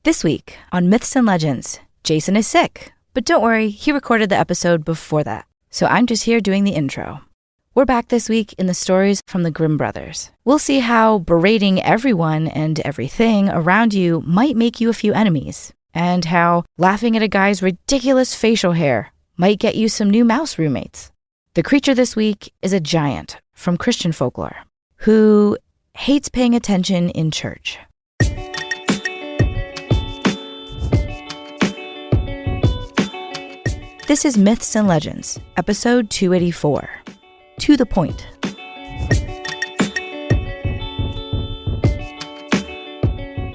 This week on Myths and Legends, Jason is sick, but don't worry, he recorded the episode before that. So I'm just here doing the intro. We're back this week in the stories from the Grimm brothers. We'll see how berating everyone and everything around you might make you a few enemies, and how laughing at a guy's ridiculous facial hair might get you some new mouse roommates. The creature this week is a giant from Christian folklore who hates paying attention in church. This is Myths and Legends, episode 284. To the point.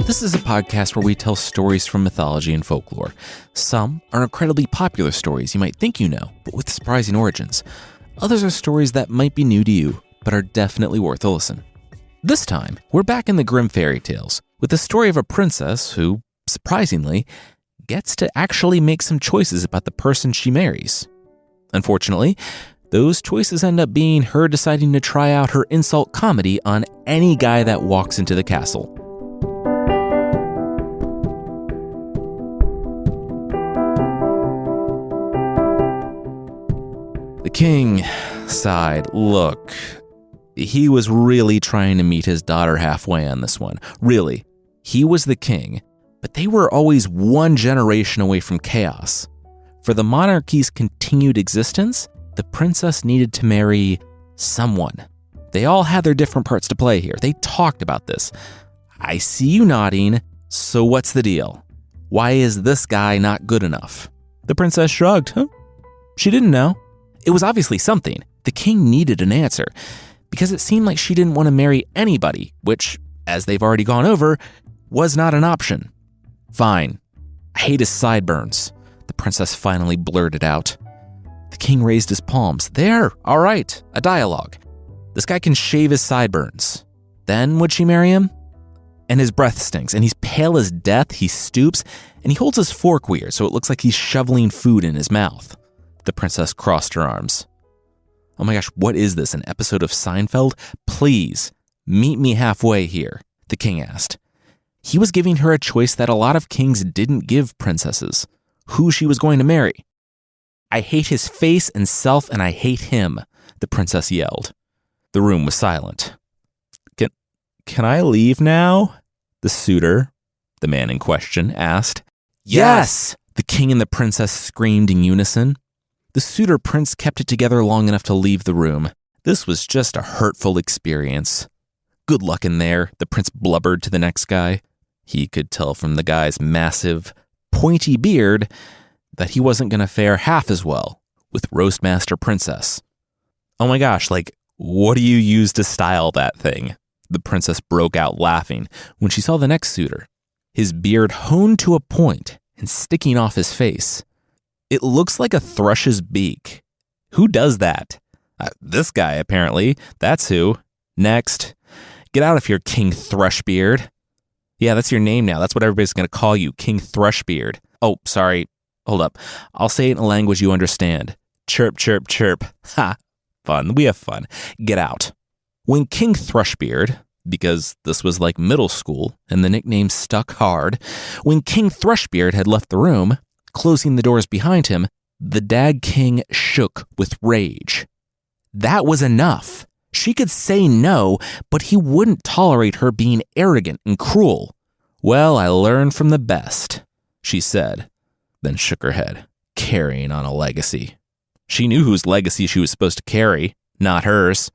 This is a podcast where we tell stories from mythology and folklore. Some are incredibly popular stories you might think you know, but with surprising origins. Others are stories that might be new to you, but are definitely worth a listen. This time, we're back in the Grimm fairy tales, with the story of a princess who, surprisingly, gets to actually make some choices about the person she marries. Unfortunately, those choices end up being her deciding to try out her insult comedy on any guy that walks into the castle. The king sighed. Look, he was really trying to meet his daughter halfway on this one. Really, he was the king, but they were always one generation away from chaos. For the monarchy's continued existence, the princess needed to marry someone. They all had their different parts to play here. They talked about this. I see you nodding, so what's the deal? Why is this guy not good enough? The princess shrugged. She didn't know. It was obviously something. The king needed an answer, because it seemed like she didn't want to marry anybody, which, as they've already gone over, was not an option. Fine. I hate his sideburns, the princess finally blurted out. The king raised his palms. There, all right, a dialogue. This guy can shave his sideburns. Then would she marry him? And his breath stinks, and he's pale as death, he stoops, and he holds his fork weird so it looks like he's shoveling food in his mouth. The princess crossed her arms. Oh my gosh, what is this, an episode of Seinfeld? Please, meet me halfway here, the king asked. He was giving her a choice that a lot of kings didn't give princesses, who she was going to marry. I hate his face and self, and I hate him, the princess yelled. The room was silent. Can I leave now? The suitor, the man in question, asked. Yes! The king and the princess screamed in unison. The suitor prince kept it together long enough to leave the room. This was just a hurtful experience. Good luck in there, the prince blubbered to the next guy. He could tell from the guy's massive, pointy beard that he wasn't going to fare half as well with Roastmaster Princess. Oh my gosh, what do you use to style that thing? The princess broke out laughing when she saw the next suitor, his beard honed to a point and sticking off his face. It looks like a thrush's beak. Who does that? This guy, apparently. That's who. Next. Get out of here, King Thrushbeard. Yeah, that's your name now. That's what everybody's going to call you, King Thrushbeard. Oh, sorry. Hold up. I'll say it in a language you understand. Chirp, chirp, chirp. Ha. Fun. We have fun. Get out. When King Thrushbeard, because this was like middle school and the nickname stuck hard, when King Thrushbeard had left the room, closing the doors behind him, the Dag King shook with rage. That was enough. She could say no, but he wouldn't tolerate her being arrogant and cruel. Well, I learned from the best, she said, then shook her head, carrying on a legacy. She knew whose legacy she was supposed to carry, not hers.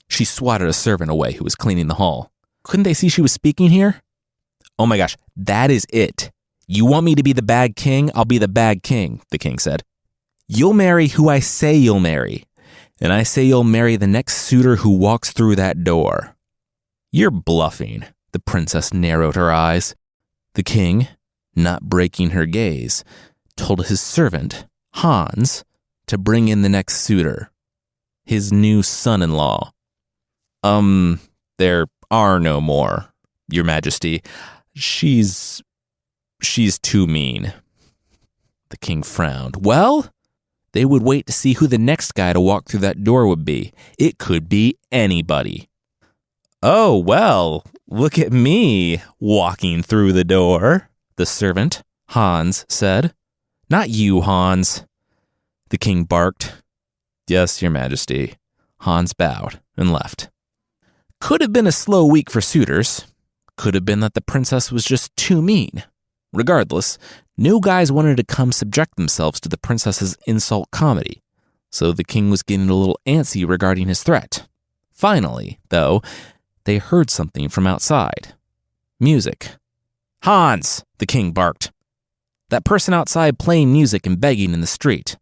She swatted a servant away who was cleaning the hall. Couldn't they see she was speaking here? Oh my gosh, that is it. You want me to be the bad king? I'll be the bad king, the king said. You'll marry who I say you'll marry. And I say you'll marry the next suitor who walks through that door. You're bluffing, the princess narrowed her eyes. The king, not breaking her gaze, told his servant, Hans, to bring in the next suitor, his new son-in-law. There are no more, Your Majesty. She's too mean. The king frowned. Well, they would wait to see who the next guy to walk through that door would be. It could be anybody. Oh, well, look at me walking through the door, the servant, Hans, said. Not you, Hans. The king barked. Yes, your majesty. Hans bowed and left. Could have been a slow week for suitors. Could have been that the princess was just too mean. Regardless, no guys wanted to come subject themselves to the princess's insult comedy, so the king was getting a little antsy regarding his threat. Finally, though, they heard something from outside. Music. Hans, the king barked. That person outside playing music and begging in the street.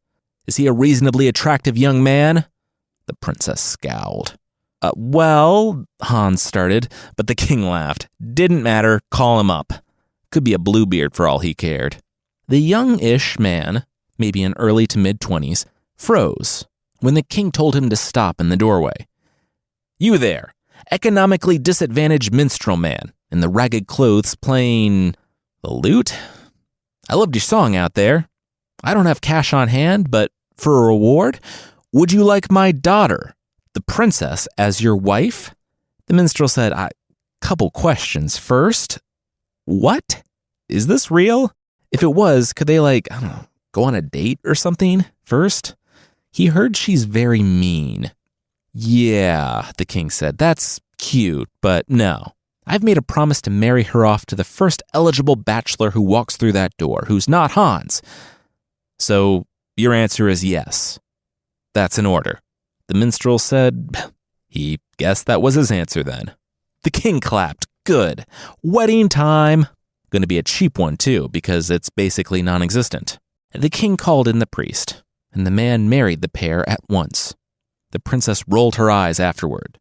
Is he a reasonably attractive young man? The princess scowled. Well, Hans started, but the king laughed. Didn't matter, call him up. Could be a Bluebeard for all he cared. The young-ish man, maybe in early to mid-20s, froze when the king told him to stop in the doorway. You there, economically disadvantaged minstrel man, in the ragged clothes playing the lute? I loved your song out there. I don't have cash on hand, but for a reward, would you like my daughter, the princess, as your wife? The minstrel said, couple questions. First, what? Is this real? If it was, could they go on a date or something first? He heard she's very mean. Yeah, the king said, that's cute, but no. I've made a promise to marry her off to the first eligible bachelor who walks through that door, who's not Hans. So your answer is yes. That's in order. The minstrel said he guessed that was his answer then. The king clapped. Good. Wedding time. Going to be a cheap one too, because it's basically non-existent. The king called in the priest, and the man married the pair at once. The princess rolled her eyes afterward,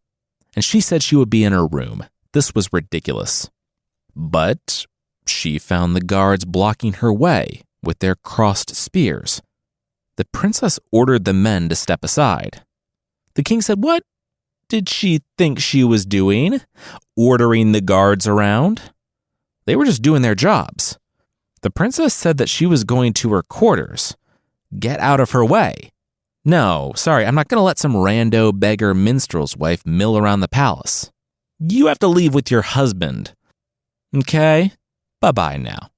and she said she would be in her room. This was ridiculous. But she found the guards blocking her way with their crossed spears. The princess ordered the men to step aside. The king said, what did she think she was doing? Ordering the guards around? They were just doing their jobs. The princess said that she was going to her quarters. Get out of her way. No, sorry, I'm not going to let some rando beggar minstrel's wife mill around the palace. You have to leave with your husband. Okay, bye-bye now.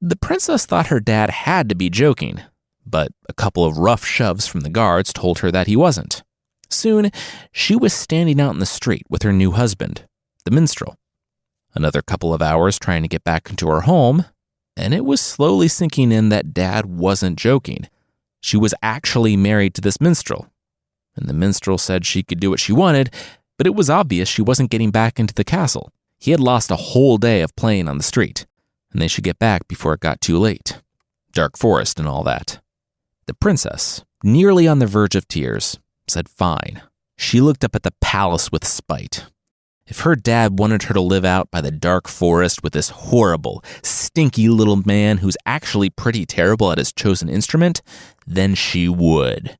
The princess thought her dad had to be joking, but a couple of rough shoves from the guards told her that he wasn't. Soon, she was standing out in the street with her new husband, the minstrel. Another couple of hours trying to get back into her home, and it was slowly sinking in that Dad wasn't joking. She was actually married to this minstrel, and the minstrel said she could do what she wanted, but it was obvious she wasn't getting back into the castle. He had lost a whole day of playing on the street, and they should get back before it got too late. Dark forest and all that. The princess, nearly on the verge of tears, said fine. She looked up at the palace with spite. If her dad wanted her to live out by the dark forest with this horrible, stinky little man who's actually pretty terrible at his chosen instrument, then she would.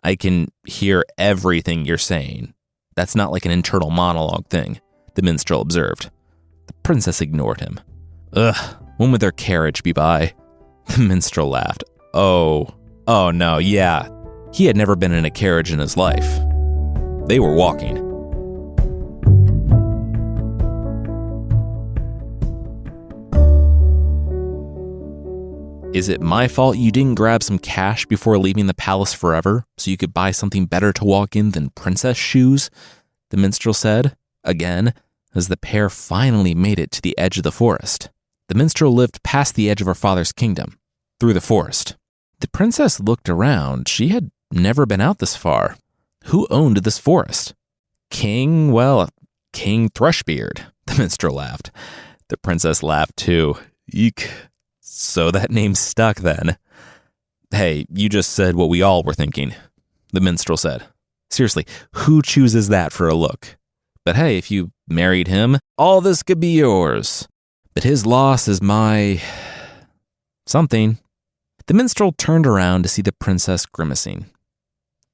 I can hear everything you're saying. That's not like an internal monologue thing, the minstrel observed. The princess ignored him. Ugh, when would their carriage be by? The minstrel laughed. Oh no, yeah. He had never been in a carriage in his life. They were walking. Is it my fault you didn't grab some cash before leaving the palace forever so you could buy something better to walk in than princess shoes? The minstrel said, again, as the pair finally made it to the edge of the forest. The minstrel lived past the edge of her father's kingdom, through the forest. The princess looked around. She had never been out this far. Who owned this forest? King Thrushbeard, the minstrel laughed. The princess laughed too. Eek. So that name stuck then. Hey, you just said what we all were thinking, the minstrel said. Seriously, who chooses that for a look? But hey, if you married him, all this could be yours. But his loss is my... something. The minstrel turned around to see the princess grimacing.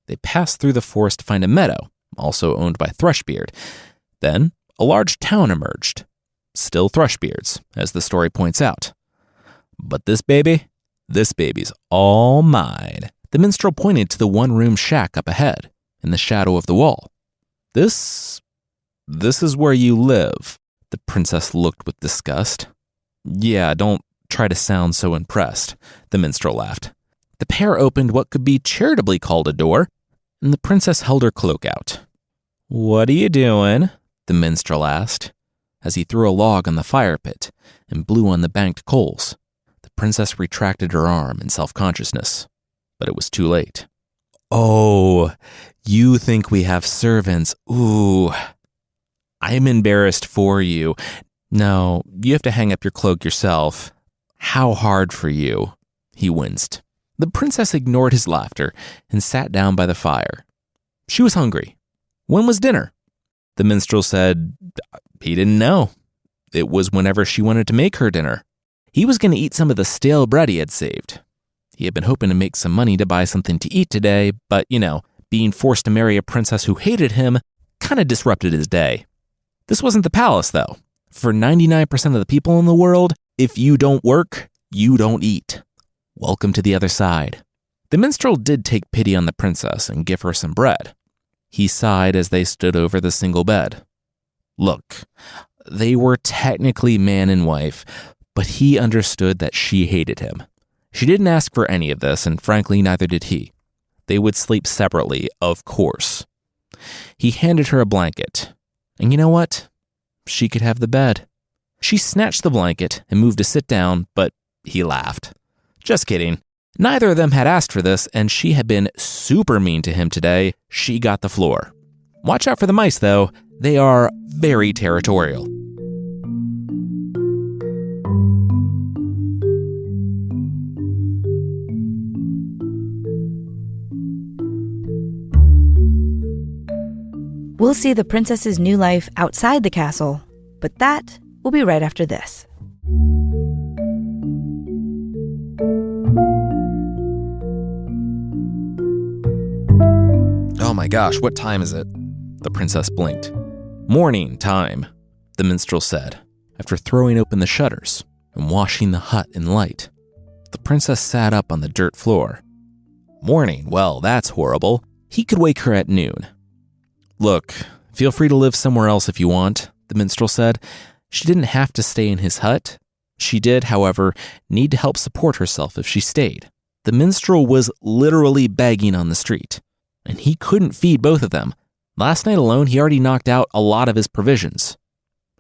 They passed through the forest to find a meadow, also owned by Thrushbeard. Then, a large town emerged. Still Thrushbeard's, as the story points out. But this baby's all mine. The minstrel pointed to the one-room shack up ahead, in the shadow of the wall. This is where you live. The princess looked with disgust. Yeah, don't try to sound so impressed, the minstrel laughed. The pair opened what could be charitably called a door, and the princess held her cloak out. What are you doing? The minstrel asked, as he threw a log on the fire pit and blew on the banked coals. The princess retracted her arm in self-consciousness, but it was too late. Oh, you think we have servants? Ooh, I'm embarrassed for you. No, you have to hang up your cloak yourself. How hard for you, he winced. The princess ignored his laughter and sat down by the fire. She was hungry. When was dinner? The minstrel said he didn't know. It was whenever she wanted to make her dinner. He was going to eat some of the stale bread he had saved. He had been hoping to make some money to buy something to eat today, but, being forced to marry a princess who hated him kind of disrupted his day. This wasn't the palace, though. For 99% of the people in the world, if you don't work, you don't eat. Welcome to the other side. The minstrel did take pity on the princess and give her some bread. He sighed as they stood over the single bed. Look, they were technically man and wife, but he understood that she hated him. She didn't ask for any of this, and frankly, neither did he. They would sleep separately, of course. He handed her a blanket, and you know what? She could have the bed. She snatched the blanket and moved to sit down, but he laughed. Just kidding. Neither of them had asked for this, and she had been super mean to him today. She got the floor. Watch out for the mice, though. They are very territorial. We'll see the princess's new life outside the castle, but that will be right after this. Oh my gosh, what time is it? The princess blinked. Morning time, the minstrel said, after throwing open the shutters and washing the hut in light. The princess sat up on the dirt floor. Morning, well, that's horrible. He could wake her at noon. Look, feel free to live somewhere else if you want, the minstrel said. She didn't have to stay in his hut. She did, however, need to help support herself if she stayed. The minstrel was literally begging on the street, and he couldn't feed both of them. Last night alone, he already knocked out a lot of his provisions.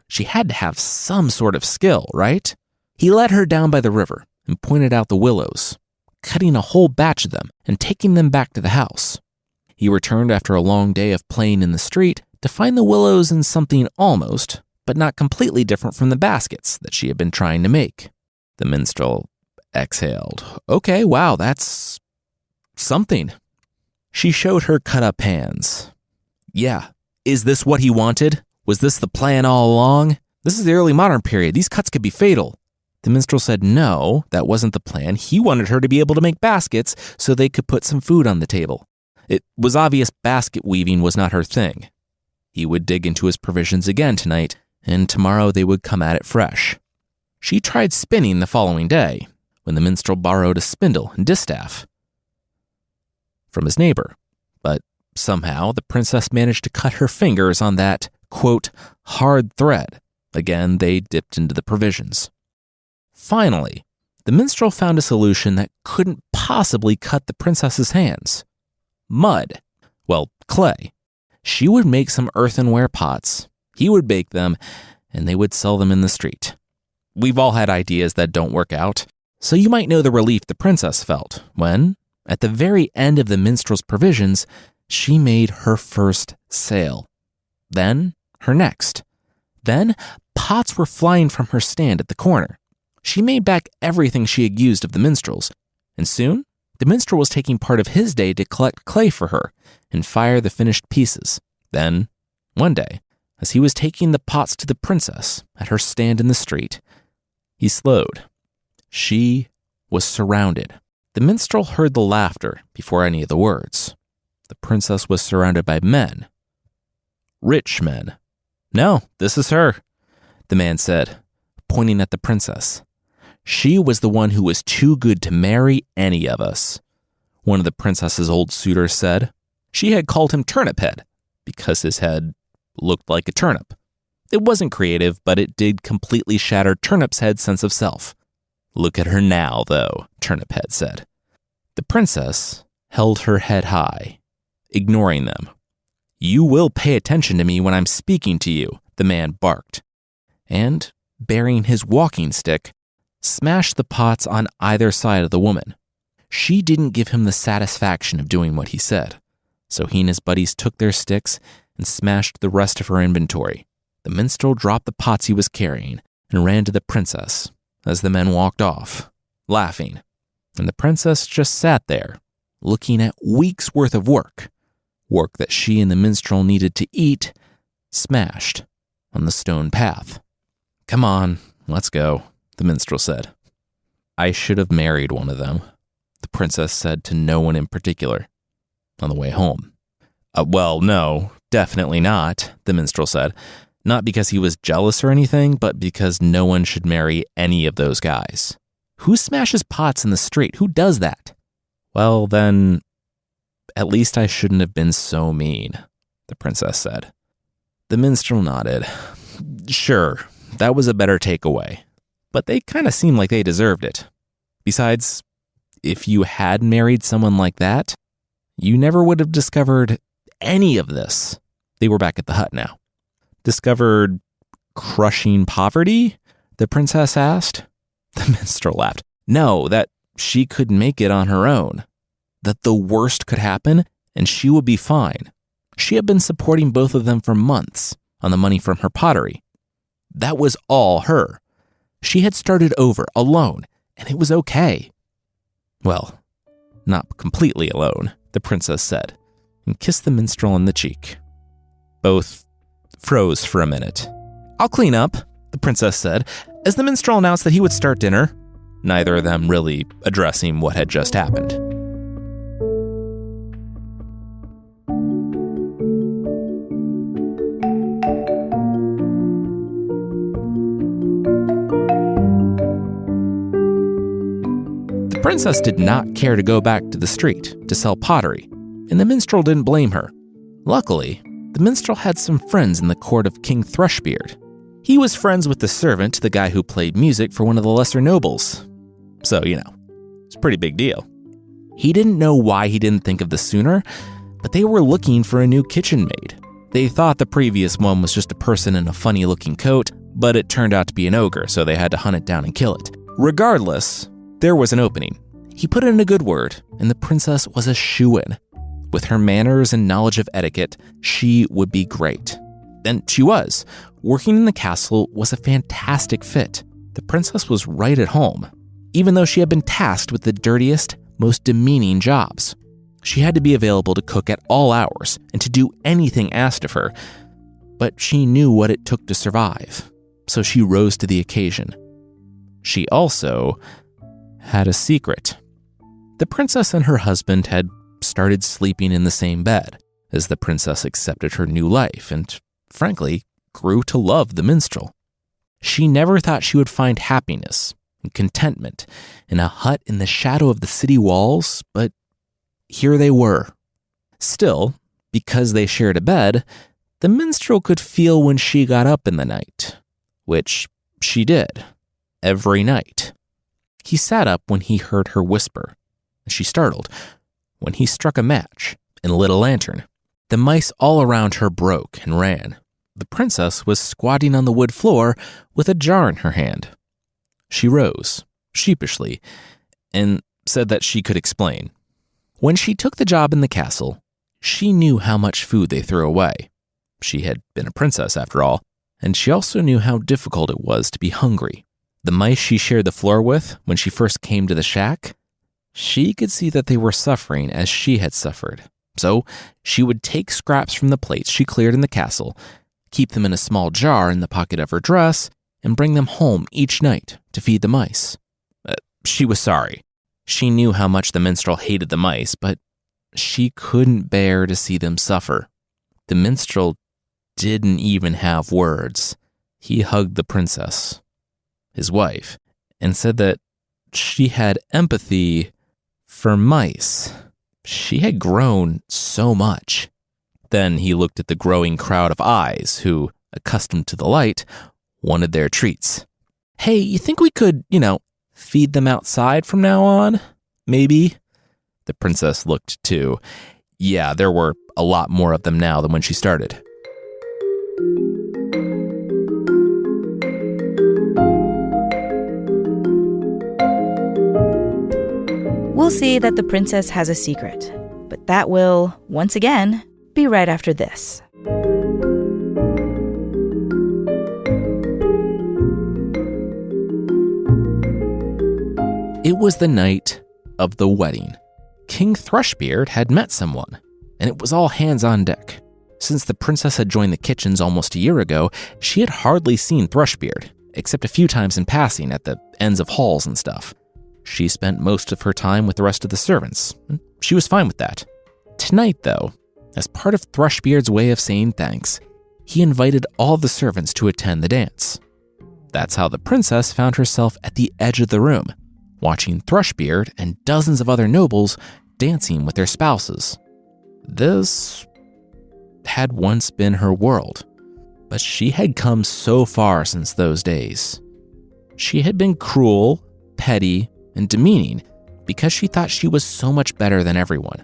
She had to have some sort of skill, right? He led her down by the river and pointed out the willows, cutting a whole batch of them and taking them back to the house. He returned after a long day of playing in the street to find the willows in something almost, but not completely different from the baskets that she had been trying to make. The minstrel exhaled. Okay, wow, that's something. She showed her cut-up hands. Yeah, is this what he wanted? Was this the plan all along? This is the early modern period. These cuts could be fatal. The minstrel said no, that wasn't the plan. He wanted her to be able to make baskets so they could put some food on the table. It was obvious basket weaving was not her thing. He would dig into his provisions again tonight, and tomorrow they would come at it fresh. She tried spinning the following day, when the minstrel borrowed a spindle and distaff from his neighbor, but somehow the princess managed to cut her fingers on that, quote, hard thread. Again, they dipped into the provisions. Finally, the minstrel found a solution that couldn't possibly cut the princess's hands. Mud. Well, clay. She would make some earthenware pots. He would bake them, and they would sell them in the street. We've all had ideas that don't work out, so you might know the relief the princess felt when, at the very end of the minstrel's provisions, she made her first sale. Then, her next. Then, pots were flying from her stand at the corner. She made back everything she had used of the minstrel's, and soon, the minstrel was taking part of his day to collect clay for her and fire the finished pieces. Then, one day, as he was taking the pots to the princess at her stand in the street, he slowed. She was surrounded. The minstrel heard the laughter before any of the words. The princess was surrounded by men. Rich men. No, this is her, the man said, pointing at the princess. She was the one who was too good to marry any of us, one of the princess's old suitors said. She had called him Turnip Head because his head looked like a turnip. It wasn't creative, but it did completely shatter Turniphead's sense of self. "Look at her now, though," Turniphead said. The princess held her head high, ignoring them. "You will pay attention to me when I'm speaking to you," the man barked, and, bearing his walking stick, smashed the pots on either side of the woman. She didn't give him the satisfaction of doing what he said, so he and his buddies took their sticks and smashed the rest of her inventory. The minstrel dropped the pots he was carrying and ran to the princess as the men walked off, laughing, and the princess just sat there, looking at weeks' worth of work that she and the minstrel needed to eat, smashed on the stone path. "Come on, let's go," the minstrel said. "I should have married one of them," the princess said to no one in particular on the way home. Well, no, definitely not," the minstrel said. Not because he was jealous or anything, but because no one should marry any of those guys. Who smashes pots in the street? Who does that? "Well, then, at least I shouldn't have been so mean," the princess said. The minstrel nodded. "Sure, that was a better takeaway, but they kind of seemed like they deserved it. Besides, if you had married someone like that, you never would have discovered any of this." They were back at the hut now. "Discovered crushing poverty?" the princess asked. The minstrel laughed. "No, that she could make it on her own. That the worst could happen and she would be fine. She had been supporting both of them for months on the money from her pottery. That was all her. She had started over alone, and it was okay." "Well, not completely alone," the princess said, and kissed the minstrel on the cheek. Both froze for a minute. "I'll clean up," the princess said, as the minstrel announced that he would start dinner, neither of them really addressing what had just happened. The princess did not care to go back to the street to sell pottery, and the minstrel didn't blame her. Luckily, the minstrel had some friends in the court of King Thrushbeard. He was friends with the servant, the guy who played music for one of the lesser nobles. So, it's a pretty big deal. He didn't know why he didn't think of this sooner, but they were looking for a new kitchen maid. They thought the previous one was just a person in a funny-looking coat, but it turned out to be an ogre, so they had to hunt it down and kill it. Regardless, there was an opening. He put in a good word, and the princess was a shoo-in. With her manners and knowledge of etiquette, she would be great. And she was. Working in the castle was a fantastic fit. The princess was right at home, even though she had been tasked with the dirtiest, most demeaning jobs. She had to be available to cook at all hours and to do anything asked of her, but she knew what it took to survive, so she rose to the occasion. She also had a secret. The princess and her husband had started sleeping in the same bed as the princess accepted her new life and, frankly, grew to love the minstrel. She never thought she would find happiness and contentment in a hut in the shadow of the city walls, but here they were. Still, because they shared a bed, the minstrel could feel when she got up in the night, which she did, every night. He sat up when he heard her whisper, and she startled when he struck a match and lit a lantern. The mice all around her broke and ran. The princess was squatting on the wood floor with a jar in her hand. She rose, sheepishly, and said that she could explain. When she took the job in the castle, she knew how much food they threw away. She had been a princess, after all, and she also knew how difficult it was to be hungry. The mice she shared the floor with when she first came to the shack, she could see that they were suffering as she had suffered. So she would take scraps from the plates she cleared in the castle, keep them in a small jar in the pocket of her dress, and bring them home each night to feed the mice. She was sorry. She knew how much the minstrel hated the mice, but she couldn't bear to see them suffer. The minstrel didn't even have words. He hugged the princess, his wife, and said that she had empathy for mice. She had grown so much. Then he looked at the growing crowd of eyes who, accustomed to the light, wanted their treats. Hey, you think we could, feed them outside from now on? Maybe? The princess looked too. Yeah, there were a lot more of them now than when she started. We'll see that the princess has a secret, but that will, once again, be right after this. It was the night of the wedding. King Thrushbeard had met someone, and it was all hands on deck. Since the princess had joined the kitchens almost a year ago, she had hardly seen Thrushbeard, except a few times in passing at the ends of halls and stuff. She spent most of her time with the rest of the servants, and she was fine with that. Tonight, though, as part of Thrushbeard's way of saying thanks, he invited all the servants to attend the dance. That's how the princess found herself at the edge of the room, watching Thrushbeard and dozens of other nobles dancing with their spouses. This had once been her world, but she had come so far since those days. She had been cruel, petty, and demeaning because she thought she was so much better than everyone.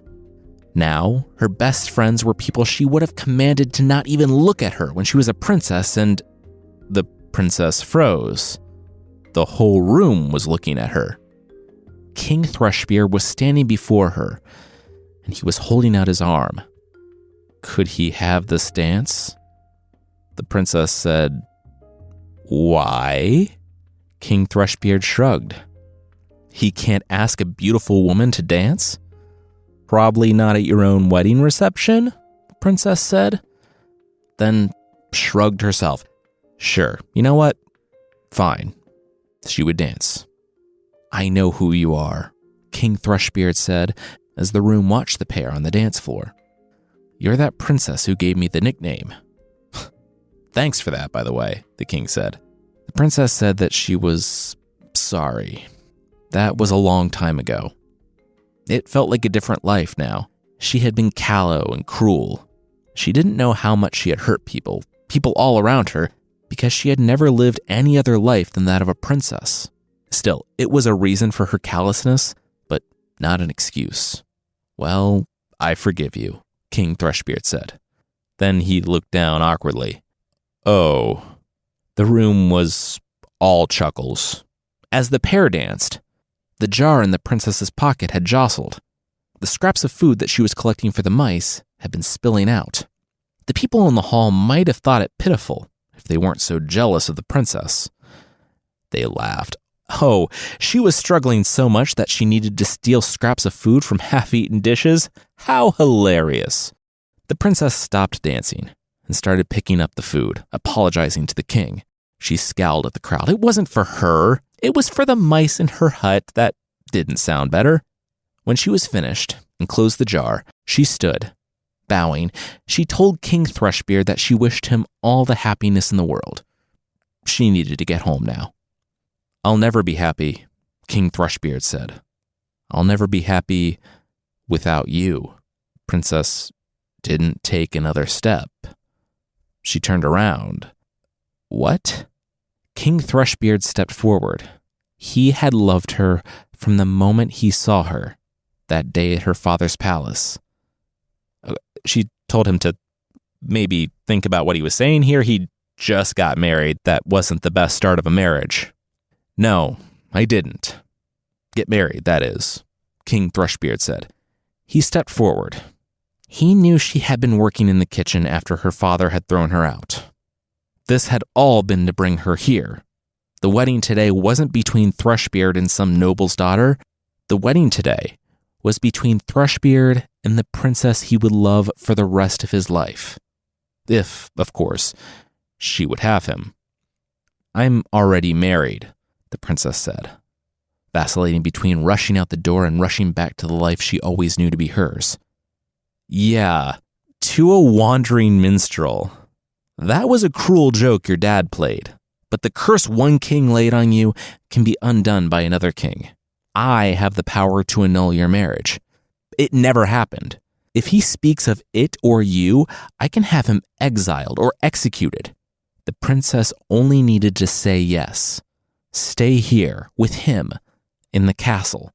Now, her best friends were people she would have commanded to not even look at her when she was a princess, and the princess froze. The whole room was looking at her. King Thrushbeard was standing before her, and he was holding out his arm. Could he have this dance? The princess said, "Why?" King Thrushbeard shrugged. He can't ask a beautiful woman to dance? Probably not at your own wedding reception, the princess said. Then shrugged herself. Sure, you know what? Fine. She would dance. I know who you are, King Thrushbeard said as the room watched the pair on the dance floor. You're that princess who gave me the nickname. Thanks for that, by the way, the king said. The princess said that she was sorry. That was a long time ago. It felt like a different life now. She had been callow and cruel. She didn't know how much she had hurt people all around her, because she had never lived any other life than that of a princess. Still, it was a reason for her callousness, but not an excuse. Well, I forgive you, King Thrushbeard said. Then he looked down awkwardly. Oh. The room was all chuckles. As the pair danced, the jar in the princess's pocket had jostled. The scraps of food that she was collecting for the mice had been spilling out. The people in the hall might have thought it pitiful if they weren't so jealous of the princess. They laughed. Oh, she was struggling so much that she needed to steal scraps of food from half-eaten dishes? How hilarious. The princess stopped dancing and started picking up the food, apologizing to the king. She scowled at the crowd. It wasn't for her. It was for the mice in her hut. That didn't sound better. When she was finished and closed the jar, she stood. Bowing, she told King Thrushbeard that she wished him all the happiness in the world. She needed to get home now. I'll never be happy, King Thrushbeard said. I'll never be happy without you. Princess didn't take another step. She turned around. What? King Thrushbeard stepped forward. He had loved her from the moment he saw her, that day at her father's palace. She told him to maybe think about what he was saying here. He just got married. That wasn't the best start of a marriage. No, I didn't. Get married, that is, King Thrushbeard said. He stepped forward. He knew she had been working in the kitchen after her father had thrown her out. This had all been to bring her here. The wedding today wasn't between Thrushbeard and some noble's daughter. The wedding today was between Thrushbeard and the princess he would love for the rest of his life. If, of course, she would have him. I'm already married, the princess said, vacillating between rushing out the door and rushing back to the life she always knew to be hers. Yeah, to a wandering minstrel. That was a cruel joke your dad played, but the curse one king laid on you can be undone by another king. I have the power to annul your marriage. It never happened. If he speaks of it or you, I can have him exiled or executed. The princess only needed to say yes. Stay here with him in the castle.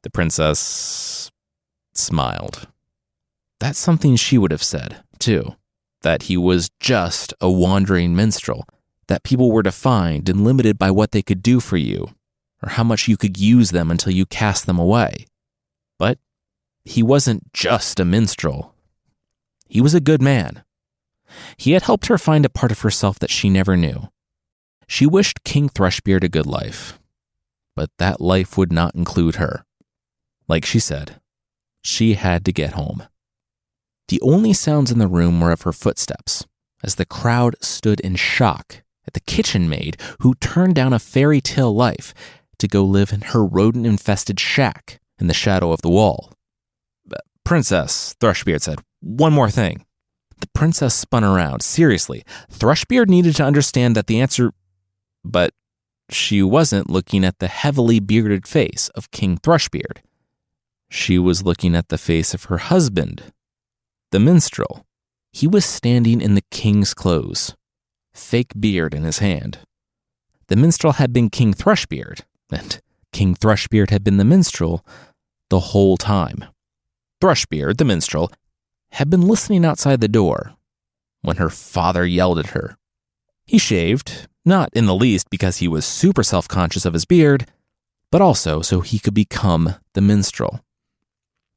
The princess smiled. That's something she would have said, too. That he was just a wandering minstrel, that people were defined and limited by what they could do for you, or how much you could use them until you cast them away. But he wasn't just a minstrel. He was a good man. He had helped her find a part of herself that she never knew. She wished King Thrushbeard a good life, but that life would not include her. Like she said, she had to get home. The only sounds in the room were of her footsteps, as the crowd stood in shock at the kitchen maid who turned down a fairy tale life to go live in her rodent-infested shack in the shadow of the wall. "Princess," Thrushbeard said, "one more thing." The princess spun around. Seriously, Thrushbeard needed to understand that the answer... But she wasn't looking at the heavily bearded face of King Thrushbeard. She was looking at the face of her husband, the minstrel. He was standing in the king's clothes, fake beard in his hand. The minstrel had been King Thrushbeard, and King Thrushbeard had been the minstrel the whole time. Thrushbeard, the minstrel, had been listening outside the door when her father yelled at her. He shaved, not in the least because he was super self-conscious of his beard, but also so he could become the minstrel.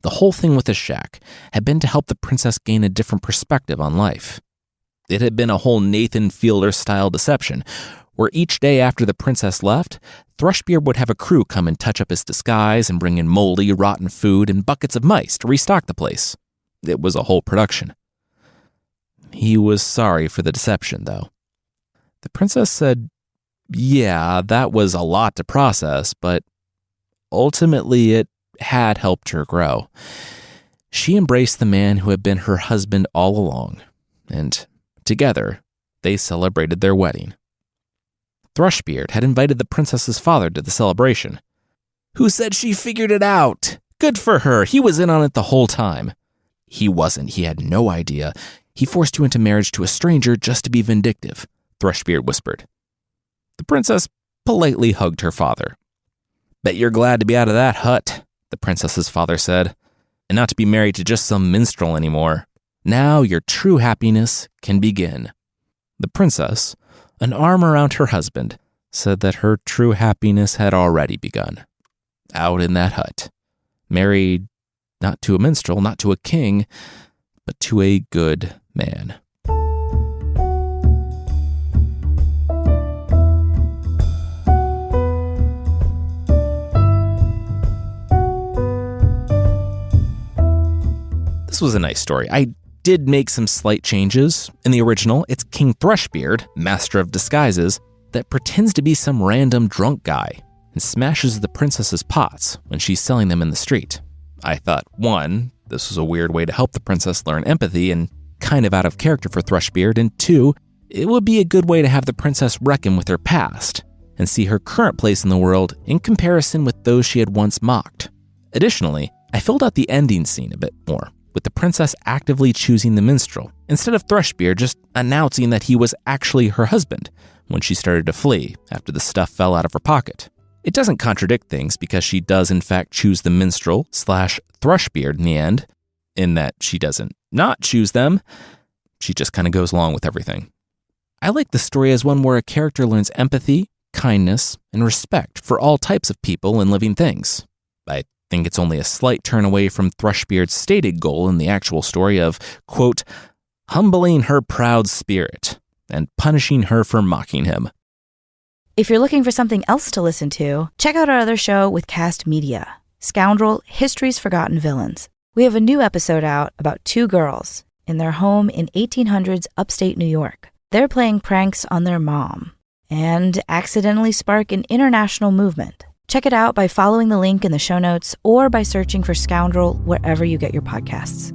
The whole thing with the shack had been to help the princess gain a different perspective on life. It had been a whole Nathan Fielder-style deception, where each day after the princess left, Thrushbeard would have a crew come and touch up his disguise and bring in moldy, rotten food and buckets of mice to restock the place. It was a whole production. He was sorry for the deception, though. The princess said, yeah, that was a lot to process, but ultimately it had helped her grow. She embraced the man who had been her husband all along, and together they celebrated their wedding. Thrushbeard had invited the princess's father to the celebration. "Who said she figured it out? Good for her. He was in on it the whole time." "He wasn't. He had no idea. He forced you into marriage to a stranger just to be vindictive," Thrushbeard whispered. The princess politely hugged her father. "Bet you're glad to be out of that hut," the princess's father said, "and not to be married to just some minstrel anymore. Now your true happiness can begin." The princess, an arm around her husband, said that her true happiness had already begun. Out in that hut, married not to a minstrel, not to a king, but to a good man. This was a nice story. I did make some slight changes. In the original, it's King Thrushbeard, master of disguises, that pretends to be some random drunk guy and smashes the princess's pots when she's selling them in the street. I thought, one, this was a weird way to help the princess learn empathy and kind of out of character for Thrushbeard, and two, it would be a good way to have the princess reckon with her past and see her current place in the world in comparison with those she had once mocked. Additionally, I filled out the ending scene a bit more, with the princess actively choosing the minstrel, instead of Thrushbeard just announcing that he was actually her husband when she started to flee after the stuff fell out of her pocket. It doesn't contradict things because she does in fact choose the minstrel / Thrushbeard in the end, in that she doesn't not choose them, she just kind of goes along with everything. I like the story as one where a character learns empathy, kindness, and respect for all types of people and living things. I think it's only a slight turn away from Thrushbeard's stated goal in the actual story of, quote, humbling her proud spirit and punishing her for mocking him. If you're looking for something else to listen to, check out our other show with Cast Media, Scoundrel: History's Forgotten Villains. We have a new episode out about two girls in their home in 1800s upstate New York. They're playing pranks on their mom and accidentally spark an international movement. Check it out by following the link in the show notes or by searching for Scoundrel wherever you get your podcasts.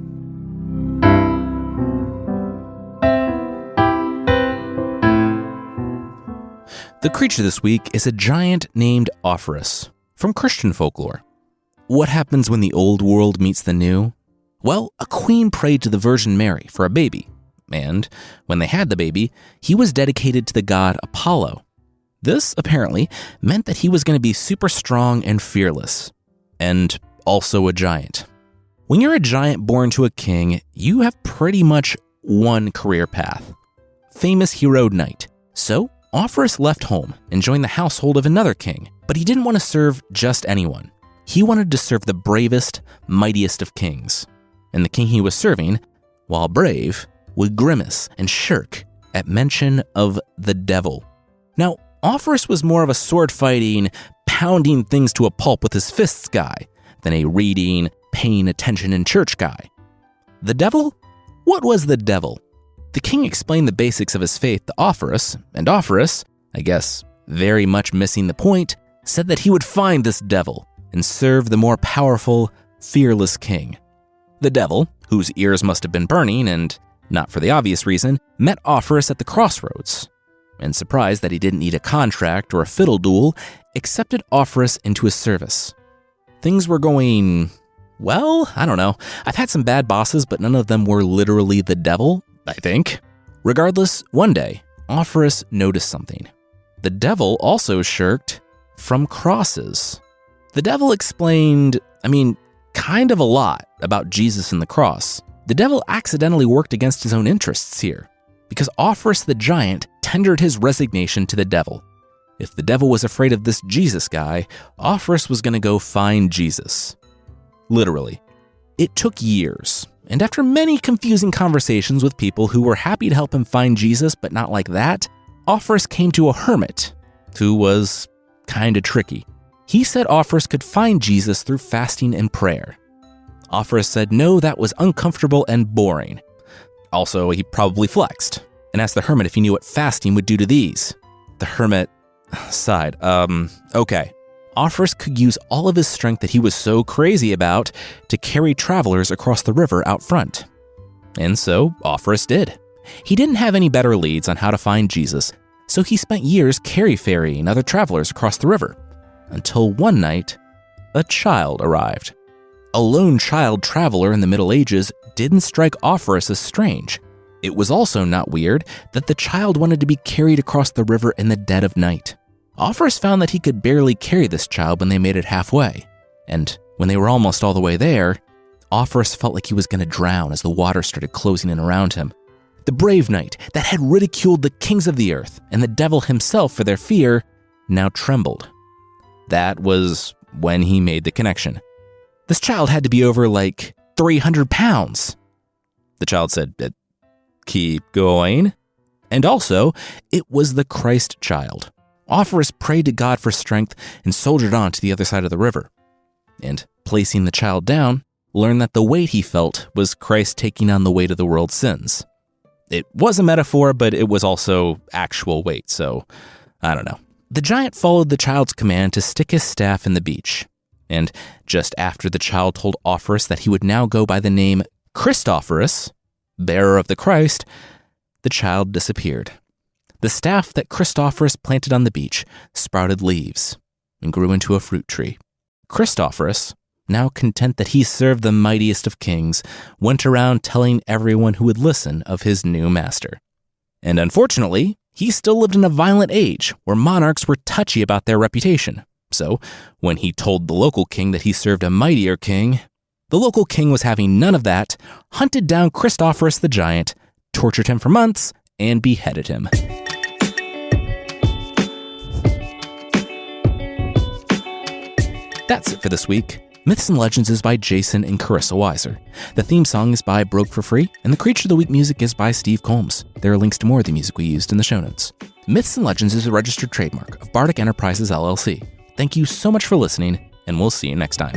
The creature this week is a giant named Asterisx from Christian folklore. What happens when the old world meets the new? Well, a queen prayed to the Virgin Mary for a baby, and when they had the baby, he was dedicated to the god Apollo. This, apparently, meant that he was going to be super strong and fearless, and also a giant. When you're a giant born to a king, you have pretty much one career path: famous hero knight. So, Asterisx left home and joined the household of another king, but he didn't want to serve just anyone. He wanted to serve the bravest, mightiest of kings. And the king he was serving, while brave, would grimace and shirk at mention of the devil. Now, Asterisx was more of a sword-fighting, pounding things to a pulp with his fists guy than a reading, paying attention in church guy. The devil? What was the devil? The king explained the basics of his faith to Asterisx, and Asterisx, I guess very much missing the point, said that he would find this devil and serve the more powerful, fearless king. The devil, whose ears must have been burning and, not for the obvious reason, met Asterisx at the crossroads, and surprised that he didn't need a contract or a fiddle duel, accepted Asterisx into his service. Things were going, well, I don't know. I've had some bad bosses, but none of them were literally the devil, I think. Regardless, one day, Asterisx noticed something. The devil also shirked from crosses. The devil explained, kind of a lot about Jesus and the cross. The devil accidentally worked against his own interests here, because Asterisx the giant tendered his resignation to the devil. If the devil was afraid of this Jesus guy, Asterisx was going to go find Jesus. Literally. It took years, and after many confusing conversations with people who were happy to help him find Jesus, but not like that, Asterisx came to a hermit who was kinda tricky. He said Asterisx could find Jesus through fasting and prayer. Asterisx said no, that was uncomfortable and boring. Also, he probably flexed and asked the hermit if he knew what fasting would do to these. The hermit sighed. Okay. Asterisx could use all of his strength that he was so crazy about to carry travelers across the river out front. And so Asterisx did. He didn't have any better leads on how to find Jesus, so he spent years ferrying other travelers across the river, until one night, a child arrived. A lone child traveler in the Middle Ages didn't strike Asterisx as strange. It was also not weird that the child wanted to be carried across the river in the dead of night. Asterisx found that he could barely carry this child when they made it halfway, and when they were almost all the way there, Asterisx felt like he was going to drown as the water started closing in around him. The brave knight that had ridiculed the kings of the earth and the devil himself for their fear now trembled. That was when he made the connection. This child had to be over 300 pounds. The child said, keep going. And also, it was the Christ child. Asterisx prayed to God for strength and soldiered on to the other side of the river. And placing the child down, learned that the weight he felt was Christ taking on the weight of the world's sins. It was a metaphor, but it was also actual weight, so I don't know. The giant followed the child's command to stick his staff in the beach. And just after the child told Asterisx that he would now go by the name Christophorus, bearer of the Christ, the child disappeared. The staff that Christophorus planted on the beach sprouted leaves and grew into a fruit tree. Christophorus, now content that he served the mightiest of kings, went around telling everyone who would listen of his new master. And unfortunately, he still lived in a violent age where monarchs were touchy about their reputation. So, when he told the local king that he served a mightier king, the local king was having none of that, hunted down Christophorus the giant, tortured him for months, and beheaded him. That's it for this week. Myths and Legends is by Jason and Carissa Weiser. The theme song is by Broke for Free, and the Creature of the Week music is by Steve Combs. There are links to more of the music we used in the show notes. Myths and Legends is a registered trademark of Bardic Enterprises, LLC. Thank you so much for listening, and we'll see you next time.